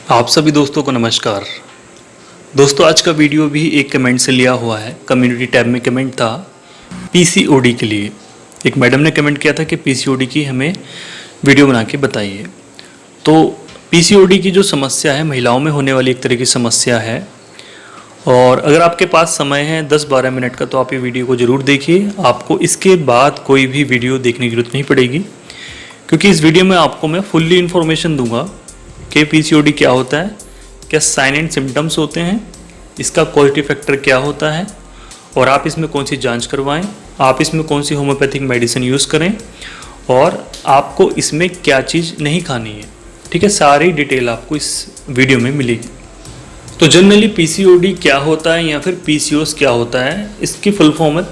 आप सभी दोस्तों को नमस्कार। दोस्तों आज का वीडियो भी एक कमेंट से लिया हुआ है। कम्युनिटी टैब में कमेंट था पीसीओडी के लिए। एक मैडम ने कमेंट किया था कि पीसीओडी की हमें वीडियो बना के बताइए। तो पीसीओडी की जो समस्या है महिलाओं में होने वाली एक तरह की समस्या है, और अगर आपके पास समय है 10-12 मिनट का तो आप ये वीडियो को ज़रूर देखिए। आपको इसके बाद कोई भी वीडियो देखने की जरूरत नहीं पड़ेगी, क्योंकि इस वीडियो में आपको मैं फुल्ली इन्फॉर्मेशन दूंगा कि पीसीओडी क्या होता है, क्या साइन एंड सिम्टम्स होते हैं, इसका कॉजेटिव फैक्टर क्या होता है, और आप इसमें कौन सी जांच करवाएं, आप इसमें कौन सी होम्योपैथिक मेडिसिन यूज़ करें, और आपको इसमें क्या चीज़ नहीं खानी है। ठीक है, सारी डिटेल आपको इस वीडियो में मिलेगी। तो जनरली पीसीओडी क्या होता है या फिर पीसीओएस क्या होता है, इसकी फुल फॉर्म है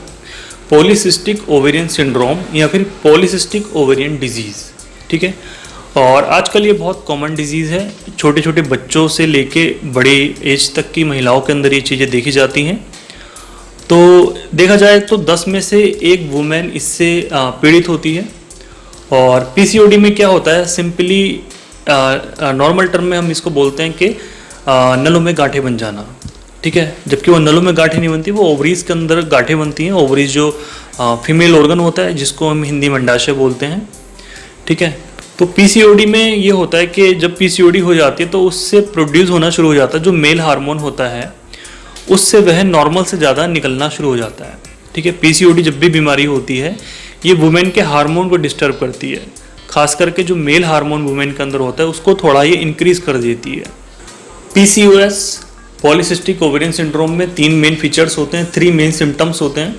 पॉलीसिस्टिक ओवेरियन सिंड्रोम या फिर पॉलीसिस्टिक ओवेरियन डिजीज़। ठीक है, और आजकल ये बहुत कॉमन डिजीज़ है। छोटे छोटे बच्चों से लेके बड़े एज तक की महिलाओं के अंदर ये चीज़ें देखी जाती हैं। तो देखा जाए तो 10 में से एक वुमेन इससे पीड़ित होती है। और पीसीओडी में क्या होता है, सिंपली नॉर्मल टर्म में हम इसको बोलते हैं कि नलों में गांठें बन जाना। ठीक है, जबकि वो नलों में गांठें नहीं बनती, वो ओवरीज के अंदर गांठें बनती हैं। ओवरीज जो फीमेल ऑर्गन होता है जिसको हम हिंदी में अंडाशय बोलते हैं। ठीक है, तो पीसीओडी में ये होता है कि जब पीसीओडी हो जाती है तो उससे प्रोड्यूस होना शुरू हो जाता है जो मेल हार्मोन होता है, उससे वह नॉर्मल से ज़्यादा निकलना शुरू हो जाता है। ठीक है, पीसीओडी जब भी बीमारी होती है ये वुमेन के हार्मोन को डिस्टर्ब करती है, खास करके जो मेल हार्मोन वुमेन के अंदर होता है उसको थोड़ा ये इंक्रीज कर देती है। पीसीओएस पॉलीसिस्टिक ओवेरियन सिंड्रोम में 3 मेन फीचर्स होते हैं, 3 मेन सिम्टम्स होते हैं।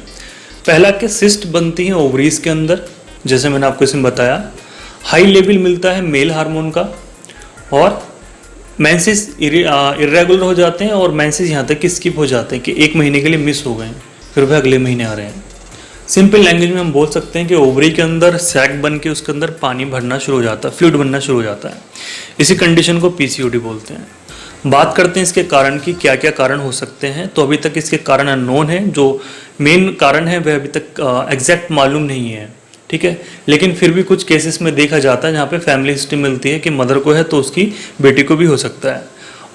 पहला कि सिस्ट बनती है ओवरीज के अंदर, जैसे मैंने आपको इसमें बताया। हाई लेवल मिलता है मेल हार्मोन का, और मेंसेस इरेगुलर हो जाते हैं, और मेंसेस यहाँ तक कि स्किप हो जाते हैं कि 1 महीने के लिए मिस हो गए हैं, फिर वह अगले महीने आ रहे हैं। सिंपल लैंग्वेज में हम बोल सकते हैं कि ओवरी के अंदर सैक बन के उसके अंदर पानी भरना शुरू हो जाता है, फ्लूइड बनना शुरू हो जाता है। इसी कंडीशन को पीसीओडी बोलते हैं। बात करते हैं इसके कारण की, क्या क्या कारण हो सकते हैं। तो अभी तक इसके कारण अननोन है, जो मेन कारण है वह अभी तक एग्जैक्ट मालूम नहीं है। ठीक है, लेकिन फिर भी कुछ केसेस में देखा जाता है जहाँ पे फैमिली हिस्ट्री मिलती है कि मदर को है तो उसकी बेटी को भी हो सकता है।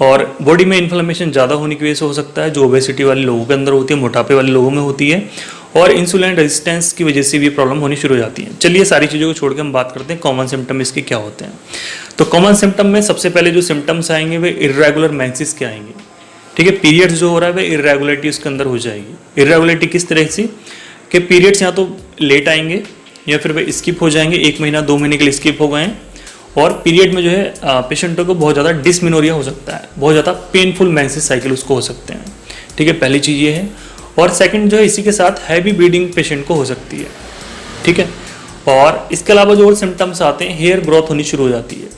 और बॉडी में इन्फ्लेमेशन ज़्यादा होने की वजह से हो सकता है, जो ओबेसिटी वाले लोगों के अंदर होती है, मोटापे वाले लोगों में होती है, और इंसुलिन रेजिस्टेंस की वजह से भी प्रॉब्लम होनी शुरू हो जाती है। चलिए सारी चीज़ों को छोड़ के हम बात करते हैं कॉमन सिम्टम इसके क्या होते हैं। तो कॉमन सिम्टम में सबसे पहले जो सिम्टम्स आएंगे वे इर्रेगुलर मेंसेस के आएंगे। ठीक है, पीरियड्स जो हो रहा है वह इर्रेगुलरिटी उसके अंदर हो जाएगी। इर्रेगुलरिटी किस तरह से कि पीरियड्स या तो लेट आएंगे या फिर वे स्किप हो जाएंगे, 1 महीना 2 महीने के लिए स्किप हो गए हैं। और पीरियड में जो है पेशेंटों को बहुत ज़्यादा डिसमेनोरिया हो सकता है, बहुत ज़्यादा पेनफुल मेंसेस साइकिल उसको हो सकते हैं। ठीक है, पहली चीज़ ये है। और सेकंड जो है इसी के साथ हैवी ब्लीडिंग पेशेंट को हो सकती है। ठीक है, और इसके अलावा जो और सिम्टम्स आते हैं, हेयर ग्रोथ होनी शुरू हो जाती है।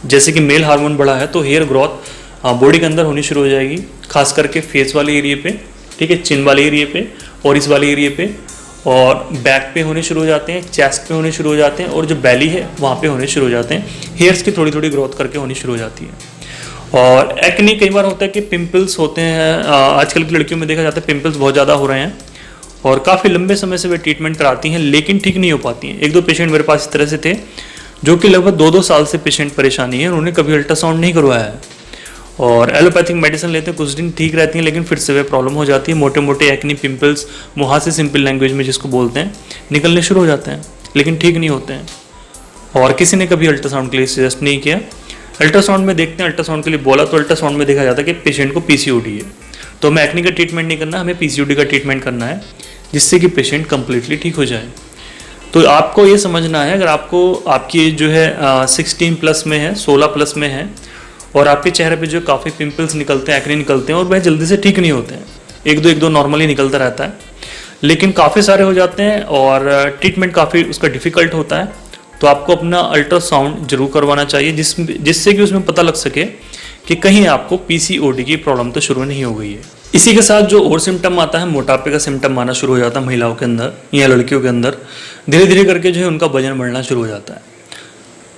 जैसे कि मेल हार्मोन बढ़ा है तो हेयर ग्रोथ बॉडी के अंदर होनी शुरू हो जाएगी, खास करके फेस वाले एरिया पे। ठीक है, चिन वाले एरिया पे और इस वाले एरिया पे, और बैक पे होने शुरू हो जाते हैं, चेस्ट पे होने शुरू हो जाते हैं, और जो बैली है वहाँ पे होने शुरू हो जाते हैं। हेयर्स की थोड़ी थोड़ी ग्रोथ करके होनी शुरू हो जाती है। और एक्ने कई बार होता है कि पिंपल्स होते हैं। आजकल की लड़कियों में देखा जाता है पिंपल्स बहुत ज़्यादा हो रहे हैं, और काफ़ी लंबे समय से वे ट्रीटमेंट कराती हैं लेकिन ठीक नहीं हो पाती हैं। 1-2 पेशेंट मेरे पास इस तरह से थे जो कि लगभग 2-2 साल से पेशेंट परेशानी है, उन्होंने कभी अल्ट्रासाउंड नहीं करवाया है, और एलोपैथिक मेडिसिन लेते हैं, कुछ दिन ठीक रहती हैं लेकिन फिर से वह प्रॉब्लम हो जाती है। मोटे मोटे एक्नी पिंपल्स, मुहासे सिंपल लैंग्वेज में जिसको बोलते हैं, निकलने शुरू हो जाते हैं लेकिन ठीक नहीं होते हैं। और किसी ने कभी अल्ट्रासाउंड के लिए सजेस्ट नहीं किया। अल्ट्रासाउंड में देखते हैं, अल्ट्रासाउंड के लिए बोला तो अल्ट्रासाउंड में देखा जाता है कि पेशेंट को पीसीओडी है। तो हमें एक्नी का ट्रीटमेंट नहीं करना, हमें पीसीओडी का ट्रीटमेंट करना है, जिससे कि पेशेंट कम्प्लीटली ठीक हो जाए। तो आपको ये समझना है, अगर आपको आपकी जो है 16 प्लस में है, 16 प्लस में है, और आपके चेहरे पे जो काफ़ी पिंपल्स निकलते हैं, एक्ने निकलते हैं, और वह जल्दी से ठीक नहीं होते हैं। 1-2 नॉर्मली निकलता रहता है, लेकिन काफ़ी सारे हो जाते हैं और ट्रीटमेंट काफ़ी उसका डिफ़िकल्ट होता है। तो आपको अपना अल्ट्रासाउंड जरूर करवाना चाहिए, जिससे कि उसमें पता लग सके कि कहीं आपको पीसीओडी की प्रॉब्लम तो शुरू नहीं हो गई है। इसी के साथ जो और सिम्टम आता है, मोटापे का सिम्टम आना शुरू हो जाता है महिलाओं के अंदर या लड़कियों के अंदर। धीरे धीरे करके जो है उनका वजन बढ़ना शुरू हो जाता है।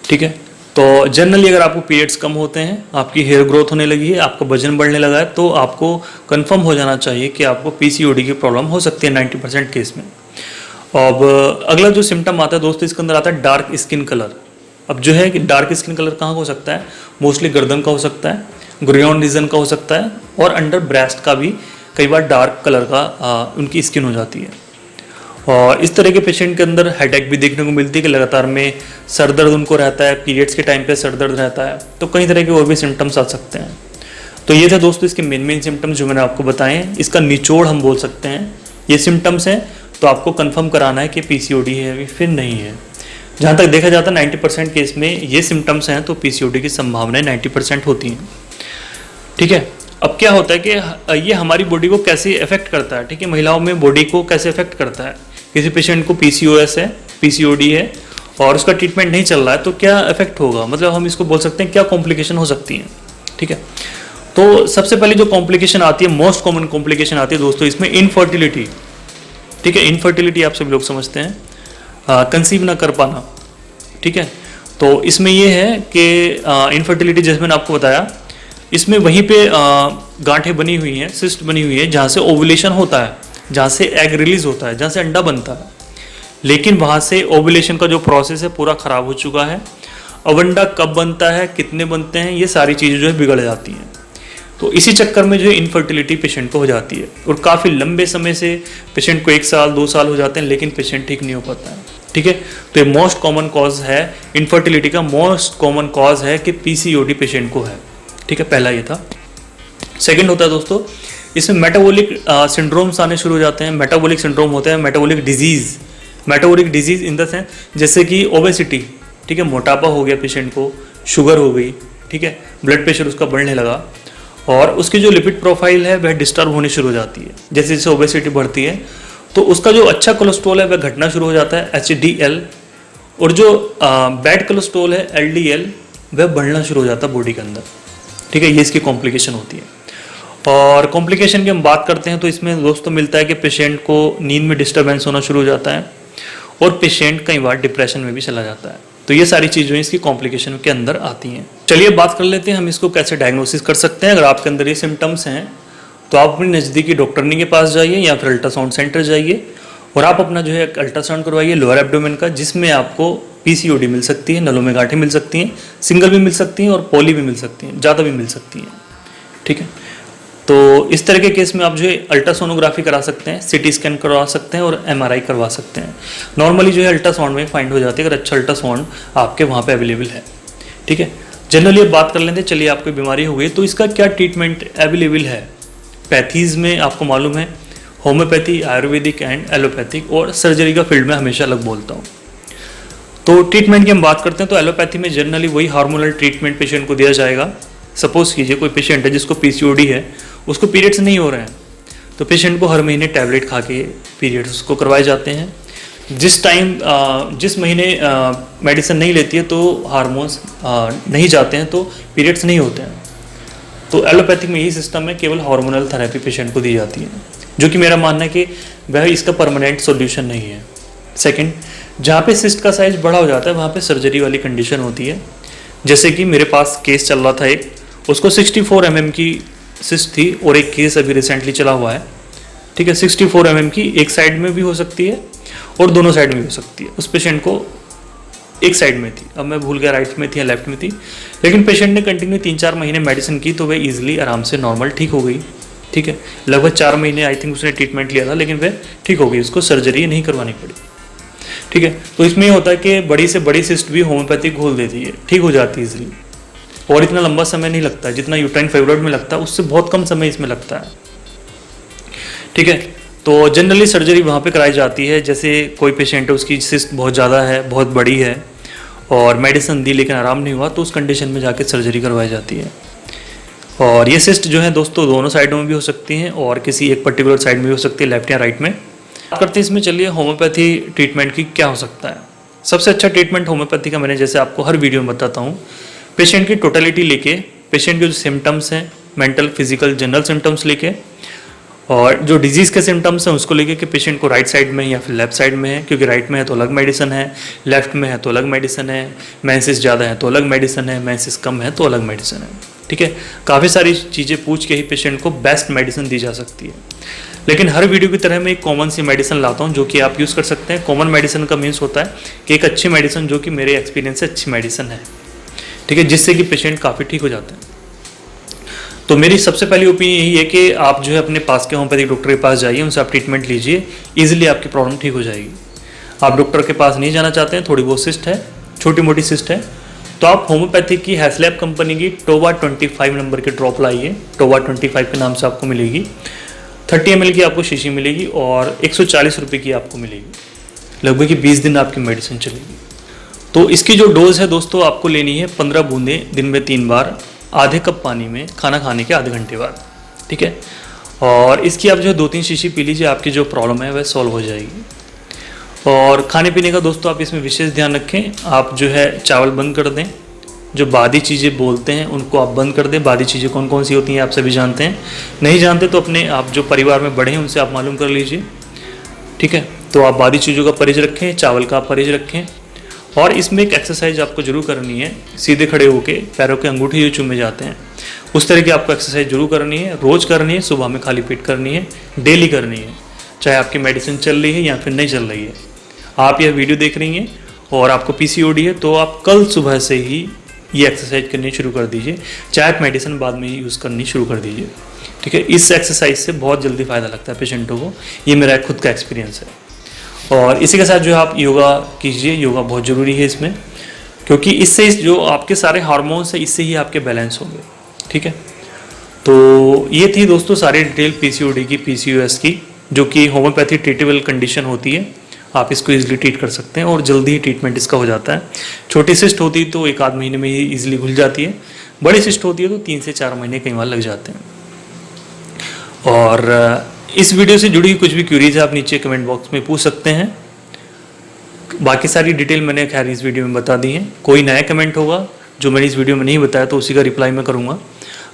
ठीक है, तो जनरली अगर आपको पीरियड्स कम होते हैं, आपकी हेयर ग्रोथ होने लगी है, आपका वजन बढ़ने लगा है, तो आपको कंफर्म हो जाना चाहिए कि आपको पीसीओडी की प्रॉब्लम हो सकती है 90% केस में। अब अगला जो सिम्टम आता है दोस्तों, इसके अंदर आता है डार्क स्किन कलर। अब जो है कि डार्क स्किन कलर कहाँ का हो सकता है, मोस्टली गर्दन का हो सकता है, ग्रेन रीजन का हो सकता है, और अंडर ब्रेस्ट का भी कई बार डार्क कलर का उनकी स्किन हो जाती है। और इस तरह के पेशेंट के अंदर हेडेक भी देखने को मिलती है कि लगातार में सर दर्द उनको रहता है, पीरियड्स के टाइम पे सर दर्द रहता है, तो कई तरह के और भी सिम्टम्स आ सकते हैं। तो ये थे दोस्तों इसके मेन सिम्टम्स जो मैंने आपको बताए हैं। इसका निचोड़ हम बोल सकते हैं, ये सिम्टम्स हैं, तो आपको कंफर्म कराना है कि पीसीओडी है फिर नहीं है। जहाँ तक देखा जाता है 90% केस में ये सिम्टम्स हैं तो पीसीओडी की संभावनाएं 90% होती हैं। ठीक है, अब क्या होता है कि ये हमारी बॉडी को कैसे इफेक्ट करता है। ठीक है, महिलाओं में बॉडी को कैसे इफेक्ट करता है। किसी पेशेंट को पीसीओएस है, पीसीओडी है और उसका ट्रीटमेंट नहीं चल रहा है तो क्या इफेक्ट होगा, मतलब हम इसको बोल सकते हैं क्या कॉम्प्लिकेशन हो सकती हैं। ठीक है, तो सबसे पहले जो कॉम्प्लिकेशन आती है, मोस्ट कॉमन कॉम्प्लिकेशन आती है दोस्तों इसमें इनफर्टिलिटी। ठीक है, इनफर्टिलिटी आप सभी लोग समझते हैं, कंसीव ना कर पाना। ठीक है, तो इसमें ये है कि इनफर्टिलिटी जैसे मैंने आपको बताया, इसमें वहीं पे गांठें बनी हुई हैं, सिस्ट बनी हुई है जहाँ से ओवुलेशन होता है, जहाँ से एग रिलीज होता है, जहाँ से अंडा बनता है, लेकिन वहाँ से ओवुलेशन का जो प्रोसेस है पूरा खराब हो चुका है। अब अंडा कब बनता है, कितने बनते हैं, ये सारी चीज़ें जो है बिगड़ जाती हैं। तो इसी चक्कर में जो है इनफर्टिलिटी पेशेंट को हो जाती है और काफ़ी लंबे समय से पेशेंट को 1 साल 2 साल हो जाते हैं लेकिन पेशेंट ठीक नहीं हो पाता है। ठीक है, तो ये मोस्ट कॉमन कॉज है, इनफर्टिलिटी का मोस्ट कॉमन कॉज है कि पीसीओडी पेशेंट को है। ठीक है, पहला ये था। सेकंड होता है दोस्तों इसमें मेटाबॉलिक सिंड्रोम्स आने शुरू हो जाते हैं। मेटाबॉलिक सिंड्रोम होता है metabolic disease in the sense जैसे कि ओबेसिटी। ठीक है, मोटापा हो गया पेशेंट को, शुगर हो गई, ठीक है, ब्लड प्रेशर उसका बढ़ने लगा और उसकी जो लिपिड प्रोफाइल है वह डिस्टर्ब होनी शुरू हो जाती है। जैसे जैसे ओबेसिटी बढ़ती है तो उसका जो अच्छा कोलेस्ट्रॉल है वह घटना शुरू हो जाता है, HDL, और जो बैड कोलेस्ट्रॉल है LDL वह बढ़ना शुरू हो जाता है बॉडी के अंदर। ठीक है, ये इसकी कॉम्प्लिकेशन होती है। और कॉम्प्लिकेशन की हम बात करते हैं तो इसमें दोस्तों मिलता है कि पेशेंट को नींद में डिस्टर्बेंस होना शुरू हो जाता है और पेशेंट कई बार डिप्रेशन में भी चला जाता है। तो ये सारी चीज़ें इसकी कॉम्प्लिकेशन के अंदर आती हैं। चलिए बात कर लेते हैं हम इसको कैसे डायग्नोसिस कर सकते हैं। अगर आपके अंदर ये सिम्टम्स हैं तो आप अपने नज़दीकी डॉक्टरनी के पास जाइए या फिर अल्ट्रासाउंड सेंटर जाइए और आप अपना जो है अल्ट्रासाउंड करवाइए लोअर एब्डोमेन का, जिसमें आपको पीसीओडी मिल सकती है, नलों में गांठें मिल सकती हैं, सिंगल भी मिल सकती हैं और पॉली भी मिल सकती हैं, ज़्यादा भी मिल सकती हैं। ठीक है, तो इस तरह के केस में आप जो है अल्ट्रासोनोग्राफी करा सकते हैं, CT स्कैन करवा सकते हैं और MRI करवा सकते हैं। नॉर्मली जो है अल्ट्रासाउंड में फाइंड हो जाती है अगर अच्छा अल्ट्रासाउंड आपके वहाँ पे अवेलेबल है। ठीक है, जनरली अब बात कर लेते हैं, चलिए आपको बीमारी हो गई तो इसका क्या ट्रीटमेंट अवेलेबल है। पैथीज़ में आपको मालूम है होम्योपैथी, आयुर्वेदिक एंड एलोपैथिक, और सर्जरी का फील्ड में हमेशा अलग बोलता हूँ। तो ट्रीटमेंट की हम बात करते हैं तो एलोपैथी में जनरली वही हार्मोनल ट्रीटमेंट पेशेंट को दिया जाएगा। सपोज कीजिए कोई पेशेंट है जिसको पीसीओडी है, उसको पीरियड्स नहीं हो रहे हैं, तो पेशेंट को हर महीने टैबलेट खा के पीरियड्स उसको करवाए जाते हैं। जिस महीने मेडिसिन नहीं लेती है तो हार्मोन्स नहीं जाते हैं तो पीरियड्स नहीं होते हैं। तो एलोपैथिक में यही सिस्टम है, केवल हार्मोनल थेरेपी पेशेंट को दी जाती है, जो कि मेरा मानना है कि वह इसका परमानेंट सॉल्यूशन नहीं है। सेकंड, जहाँ पे सिस्ट का साइज बड़ा हो जाता है वहाँ पे सर्जरी वाली कंडीशन होती है। जैसे कि मेरे पास केस चल रहा था एक, उसको 64 mm की सिस्ट थी और एक केस अभी रिसेंटली चला हुआ है। ठीक है, 64 mm की एक साइड में भी हो सकती है और दोनों साइड में भी हो सकती है। उस पेशेंट को एक साइड में थी, अब मैं भूल गया राइट में थी या लेफ्ट में थी, लेकिन पेशेंट ने कंटिन्यू 3-4 महीने मेडिसिन की तो वह ईजिली आराम से नॉर्मल ठीक हो गई। ठीक है, लगभग 4 महीने आई थिंक उसने ट्रीटमेंट लिया था लेकिन वह ठीक हो गई, उसको सर्जरी नहीं करवानी पड़ी। ठीक है, तो इसमें ये होता है कि बड़ी से बड़ी सिस्ट भी होम्योपैथी घोल देती है, ठीक हो जाती है इजिली, और इतना लंबा समय नहीं लगता है जितना यूट्राइन फाइब्रॉइड में लगता है, उससे बहुत कम समय इसमें लगता है। ठीक है, तो जनरली सर्जरी वहाँ पे कराई जाती है। जैसे कोई पेशेंट है उसकी सिस्ट बहुत ज़्यादा है, बहुत बड़ी है और मेडिसिन दी लेकिन आराम नहीं हुआ, तो उस कंडीशन में जाके सर्जरी करवाई जाती है। और ये सिस्ट जो है दोस्तों दोनों साइडों में भी हो सकती हैं और किसी एक पर्टिकुलर साइड में भी हो सकती है, लेफ्ट या राइट में। बात करते हैं इसमें, चलिए होम्योपैथी ट्रीटमेंट की क्या हो सकता है। सबसे अच्छा ट्रीटमेंट होम्योपैथी का मैंने जैसे आपको हर वीडियो में बताता हूँ, पेशेंट की टोटलिटी लेके, पेशेंट के जो सिम्टम्स हैं मेंटल, फिजिकल, जनरल सिम्टम्स लेके, और जो डिजीज़ के सिम्टम्स हैं उसको लेके कि पेशेंट को राइट साइड में या फिर लेफ्ट साइड में है, क्योंकि राइट में है तो अलग मेडिसिन है, लेफ्ट में है तो अलग मेडिसिन है, मेंसेस ज़्यादा है तो अलग मेडिसिन है, मेंसेस कम है तो अलग मेडिसिन है। ठीक है, काफ़ी सारी चीज़ें पूछ के ही पेशेंट को बेस्ट मेडिसिन दी जा सकती है। लेकिन हर वीडियो की तरह मैं एक कॉमन सी मेडिसिन लाता हूँ जो कि आप यूज़ कर सकते हैं। कॉमन मेडिसिन का मीन्स होता है कि एक अच्छी मेडिसिन जो कि मेरे एक्सपीरियंस से अच्छी मेडिसिन है, ठीक है, जिससे कि पेशेंट काफ़ी ठीक हो जाते हैं। तो मेरी सबसे पहली ओपिनियन यही है कि आप जो है अपने पास के होम्योपैथिक डॉक्टर के पास जाइए, उनसे आप ट्रीटमेंट लीजिए, ईजिली आपकी प्रॉब्लम ठीक हो जाएगी। आप डॉक्टर के पास नहीं जाना चाहते हैं, थोड़ी बहुत सिस्ट है, छोटी मोटी सिस्ट है, तो आप होम्योपैथिक की हैसलैब कंपनी की टोवा 25 नंबर की ड्रॉप लाइए। टोवा 25 के नाम से आपको मिलेगी। 30 ml की आपको शीशी मिलेगी और 140 रुपये की आपको मिलेगी। लगभग 20 दिन आपकी मेडिसिन चलेगी। तो इसकी जो डोज है दोस्तों, आपको लेनी है 15 बूंदें दिन में 3 बार, आधे कप पानी में, खाना खाने के आधे घंटे बाद, ठीक है। और इसकी आप जो 2-3 शीशी पी लीजिए, आपकी जो प्रॉब्लम है वह सॉल्व हो जाएगी। और खाने पीने का दोस्तों आप इसमें विशेष ध्यान रखें। आप जो है चावल बंद कर दें, जो बादी चीज़ें बोलते हैं उनको आप बंद कर दें। बादी चीज़ें कौन कौन सी होती हैं आप सभी जानते हैं, नहीं जानते तो अपने आप जो परिवार में बड़े हैं उनसे आप मालूम कर लीजिए, ठीक है। तो आप बादी चीज़ों का परहेज रखें, चावल का परहेज रखें। और इसमें एक एक्सरसाइज आपको जरूर करनी है, सीधे खड़े होके पैरों के अंगूठे जो चूमे जाते हैं उस तरह की आपको एक्सरसाइज जरूर करनी है, रोज़ करनी है, सुबह में खाली पेट करनी है, डेली करनी है, चाहे आपकी मेडिसिन चल रही है या फिर नहीं चल रही है। आप यह वीडियो देख रही हैं और आपको पीसीओडी है तो आप कल सुबह से ही ये एक्सरसाइज करनी शुरू कर दीजिए, चाहे आप मेडिसिन बाद में ही यूज़ करनी शुरू कर दीजिए, ठीक है। इस एक्सरसाइज से बहुत जल्दी फ़ायदा लगता है पेशेंटों को, ये मेरा खुद का एक्सपीरियंस है। और इसी के साथ जो है आप योगा कीजिए, योगा बहुत ज़रूरी है इसमें, क्योंकि इससे जो आपके सारे हार्मोन्स हैं इससे ही आपके बैलेंस होंगे, ठीक है। तो ये थी दोस्तों सारी डिटेल पीसीओडी की, पीसीओएस की, जो कि होम्योपैथी ट्रीटेबल कंडीशन होती है। आप इसको इजीली ट्रीट कर सकते हैं और जल्दी ही ट्रीटमेंट इसका हो जाता है। छोटी सिस्ट होती है तो 1-8 महीने में ही इजीली घुल जाती है, बड़ी सिस्ट होती है तो 3 से 4 महीने कई बार लग जाते हैं। और इस वीडियो से जुड़ी कुछ भी क्यूरीज है आप नीचे कमेंट बॉक्स में पूछ सकते हैं। बाकी सारी डिटेल मैंने खैर इस वीडियो में बता दी है। कोई नया कमेंट होगा जो मैंने इस वीडियो में नहीं बताया तो उसी का रिप्लाई मैं करूँगा।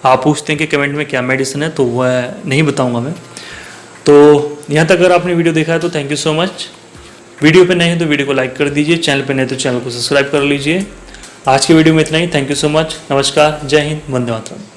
आप पूछते हैं कि कमेंट में क्या मेडिसिन है तो वह नहीं बताऊँगा मैं। तो यहाँ तक अगर आपने वीडियो देखा है तो thank you so much. Video पे नए हैं तो वीडियो को लाइक कर दीजिए, चैनल पे नए तो चैनल को सब्सक्राइब कर लीजिए। आज की वीडियो में इतना ही। Thank you so much. नमस्कार, जय हिंद, वंदे मातरम।